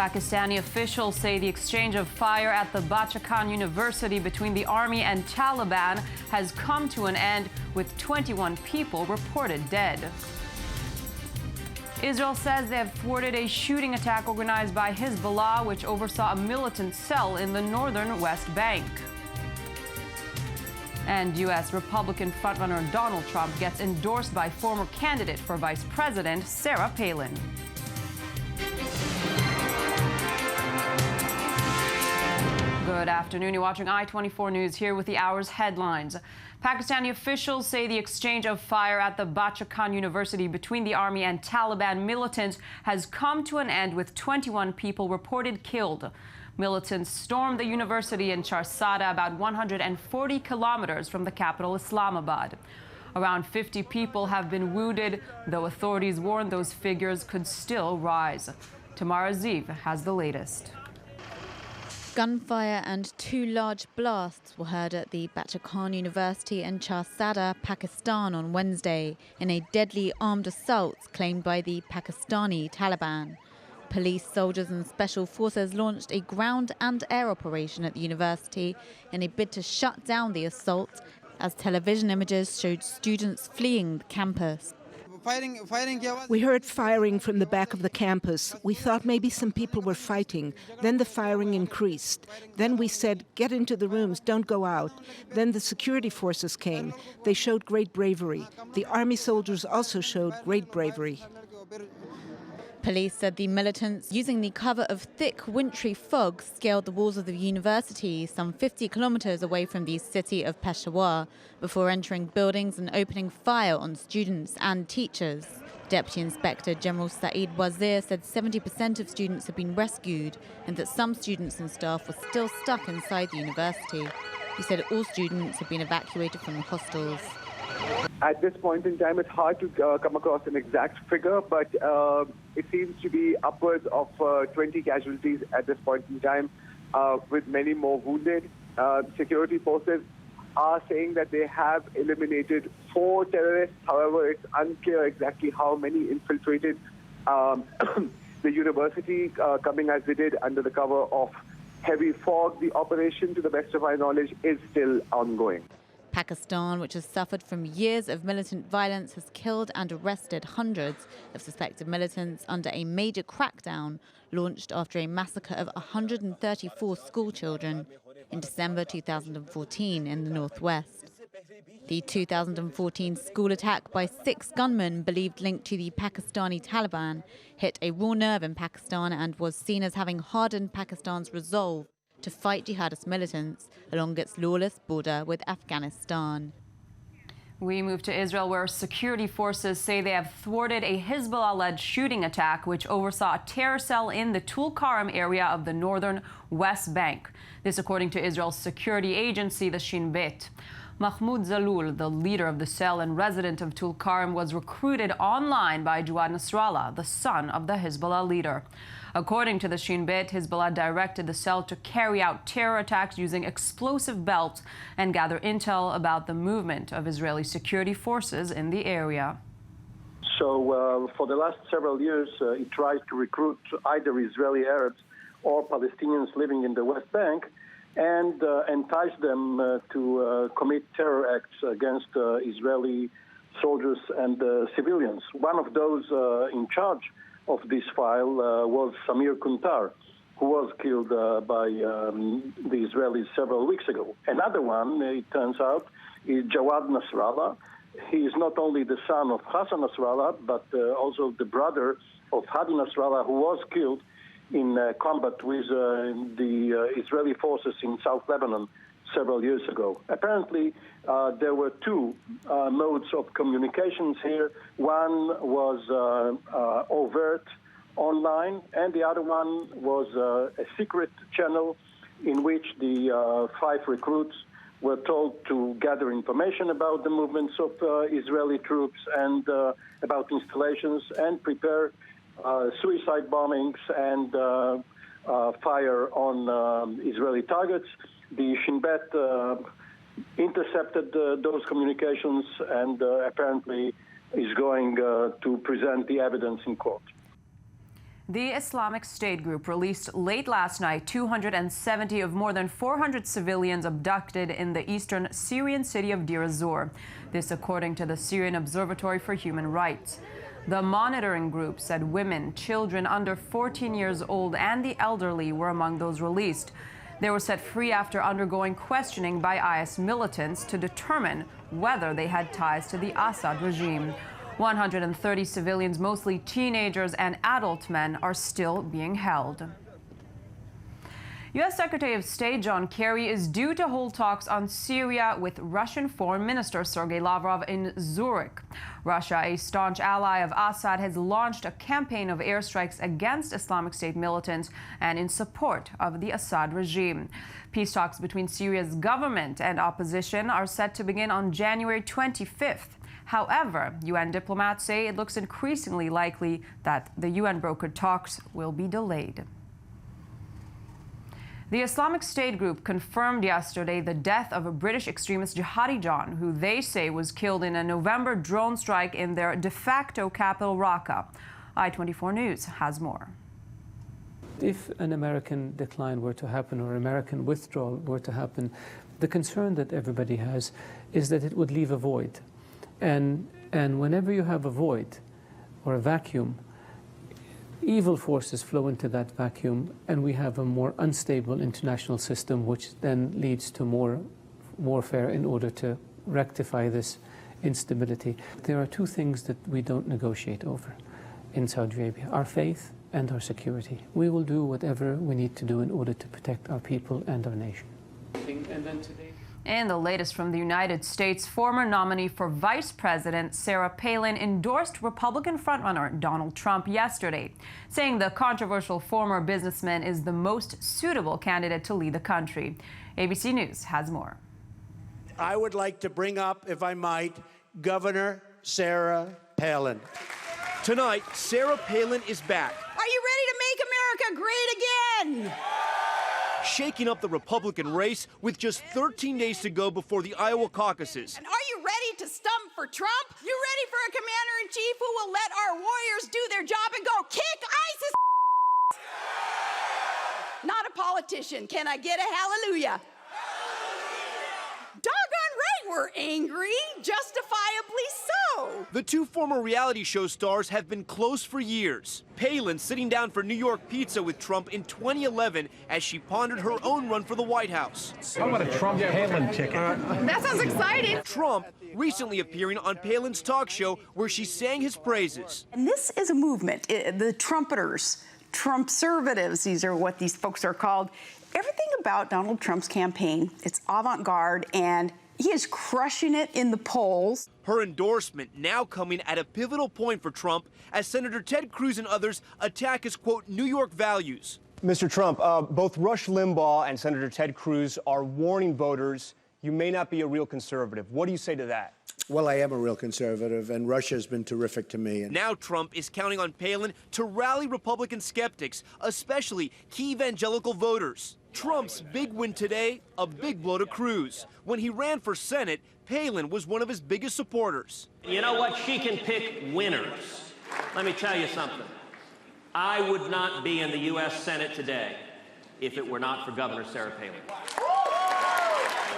Pakistani officials say the exchange of fire at the Bachakhan University between the army and Taliban has come to an end, with 21 people reported dead. Israel says they have thwarted a shooting attack organized by Hezbollah, which oversaw a militant cell in the northern West Bank. And U.S. Republican frontrunner Donald Trump gets endorsed by former candidate for vice president Sarah Palin. Good afternoon. You're watching I-24 News, here with the hour's headlines. Pakistani officials say the exchange of fire at the Bachakhan University between the army and Taliban militants has come to an end, with 21 people reported killed. Militants stormed the university in Charsada, about 140 kilometers from the capital, Islamabad. Around 50 people have been wounded, though authorities warn those figures could still rise. Tamara Ziv has the latest. Gunfire and two large blasts were heard at the Bachakhan University in Charsada, Pakistan on Wednesday, in a deadly armed assault claimed by the Pakistani Taliban. Police, soldiers and special forces launched a ground and air operation at the university in a bid to shut down the assault, as television images showed students fleeing the campus. We heard firing from the back of the campus. We thought maybe some people were fighting. Then the firing increased. Then we said, get into the rooms, don't go out. Then the security forces came. They showed great bravery. The army soldiers also showed great bravery. Police said the militants, using the cover of thick, wintry fog, scaled the walls of the university some 50 kilometers away from the city of Peshawar before entering buildings and opening fire on students and teachers. Deputy Inspector General Saeed Wazir said 70% of students have been rescued and that some students and staff were still stuck inside the university. He said all students have been evacuated from the hostels. At this point in time, it's hard to come across an exact figure, but it seems to be upwards of 20 casualties at this point in time, with many more wounded. Security forces are saying that they have eliminated 4 terrorists. However, it's unclear exactly how many infiltrated the university, coming as they did under the cover of heavy fog. The operation, to the best of my knowledge, is still ongoing. Pakistan, which has suffered from years of militant violence, has killed and arrested hundreds of suspected militants under a major crackdown launched after a massacre of 134 schoolchildren in December 2014 in the northwest. The 2014 school attack by 6 gunmen believed linked to the Pakistani Taliban hit a raw nerve in Pakistan and was seen as having hardened Pakistan's resolve to fight jihadist militants along its lawless border with Afghanistan. We move to Israel, where security forces say they have thwarted a Hezbollah-led shooting attack which oversaw a terror cell in the Tulkarm area of the northern West Bank. This according to Israel's security agency, the Shin Bet. Mahmoud Zalul, the leader of the cell and resident of Tulkarm, was recruited online by Jawad Nasrallah, the son of the Hezbollah leader. According to the Shin Bet, Hezbollah directed the cell to carry out terror attacks using explosive belts and gather intel about the movement of Israeli security forces in the area. So for the last several years, it tries to recruit either Israeli Arabs or Palestinians living in the West Bank and entice them to commit terror acts against Israeli soldiers and civilians. One of those in charge of this file was Samir Kuntar, who was killed by the Israelis several weeks ago. Another one, it turns out, is Jawad Nasrallah. He is not only the son of Hassan Nasrallah, but also the brother of Hadi Nasrallah, who was killed in combat with the Israeli forces in South Lebanon several years ago. Apparently, there were 2 modes of communications here. One was overt online, and the other one was a secret channel in which the 5 recruits were told to gather information about the movements of Israeli troops and about installations and prepare suicide bombings and fire on Israeli targets. The Shin Bet intercepted those communications and apparently is going to present the evidence in court. The Islamic State group released late last night 270 of more than 400 civilians abducted in the eastern Syrian city of Deir ez-Zor. This according to the Syrian Observatory for Human Rights. The monitoring group said women, children under 14 years old and the elderly were among those released. They were set free after undergoing questioning by IS militants to determine whether they had ties to the Assad regime. 130 civilians, mostly teenagers and adult men, are still being held. U.S. Secretary of State John Kerry is due to hold talks on Syria with Russian Foreign Minister Sergei Lavrov in Zurich. Russia, a staunch ally of Assad, has launched a campaign of airstrikes against Islamic State militants and in support of the Assad regime. Peace talks between Syria's government and opposition are set to begin on January 25th. However, UN diplomats say it looks increasingly likely that the UN-brokered talks will be delayed. The Islamic State group confirmed yesterday the death of a British extremist Jihadi John, who they say was killed in a November drone strike in their de facto capital, Raqqa. I-24 News has more. If an American decline were to happen or American withdrawal were to happen, the concern that everybody has is that it would leave a void. And whenever you have a void or a vacuum, evil forces flow into that vacuum, and we have a more unstable international system, which then leads to more warfare in order to rectify this instability. There are two things that we don't negotiate over in Saudi Arabia: our faith and our security. We will do whatever we need to do in order to protect our people and our nation. And then today, in the latest from the United States, former nominee for Vice President Sarah Palin endorsed Republican frontrunner Donald Trump yesterday, saying the controversial former businessman is the most suitable candidate to lead the country. ABC News has more. I would like to bring up, if I might, Governor Sarah Palin. Tonight, Sarah Palin is back. Are you ready to make America great again? Shaking up the Republican race with just 13 days to go before the Iowa caucuses. And are you ready to stump for Trump? You ready for a commander-in-chief who will let our warriors do their job and go kick ISIS? Not a politician. Can I get a hallelujah? Doggone right we're angry, justifiably so. The two former reality show stars have been close for years. Palin sitting down for New York pizza with Trump in 2011 as she pondered her own run for the White House. How about a Trump-Palin ticket? That sounds exciting. Trump recently appearing on Palin's talk show where she sang his praises. And this is a movement, the trumpeters, Trumpservatives, these are what these folks are called. Everything about Donald Trump's campaign, it's avant-garde, and he is crushing it in the polls. Her endorsement now coming at a pivotal point for Trump as Senator Ted Cruz and others attack his, quote, New York values. Mr. Trump, both Rush Limbaugh and Senator Ted Cruz are warning voters you may not be a real conservative. What do you say to that? Well, I am a real conservative, and Russia has been terrific to me. Now Trump is counting on Palin to rally Republican skeptics, especially key evangelical voters. Trump's big win today, a big blow to Cruz. When he ran for Senate, Palin was one of his biggest supporters. You know what? She can pick winners. Let me tell you something. I would not be in the U.S. Senate today if it were not for Governor Sarah Palin.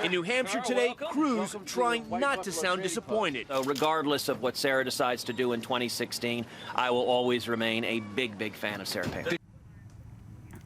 In New Hampshire today, Cruz trying not to sound disappointed. So regardless of what Sarah decides to do in 2016, I will always remain a big, big fan of Sarah Palin.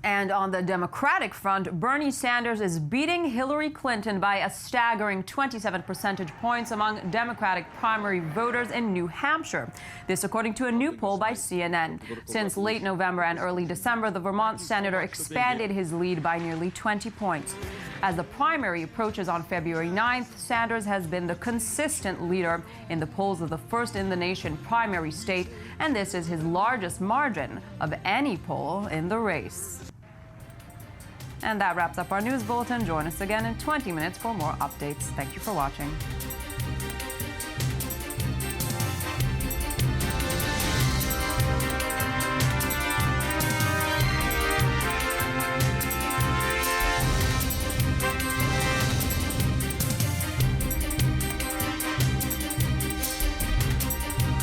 And on the Democratic front, Bernie Sanders is beating Hillary Clinton by a staggering 27 percentage points among Democratic primary voters in New Hampshire. This according to a new poll by CNN. Since late November and early December, the Vermont senator expanded his lead by nearly 20 points. As the primary approaches on February 9th, Sanders has been the consistent leader in the polls of the first-in-the-nation primary state, and this is his largest margin of any poll in the race. And that wraps up our news bulletin. Join us again in 20 minutes for more updates. Thank you for watching.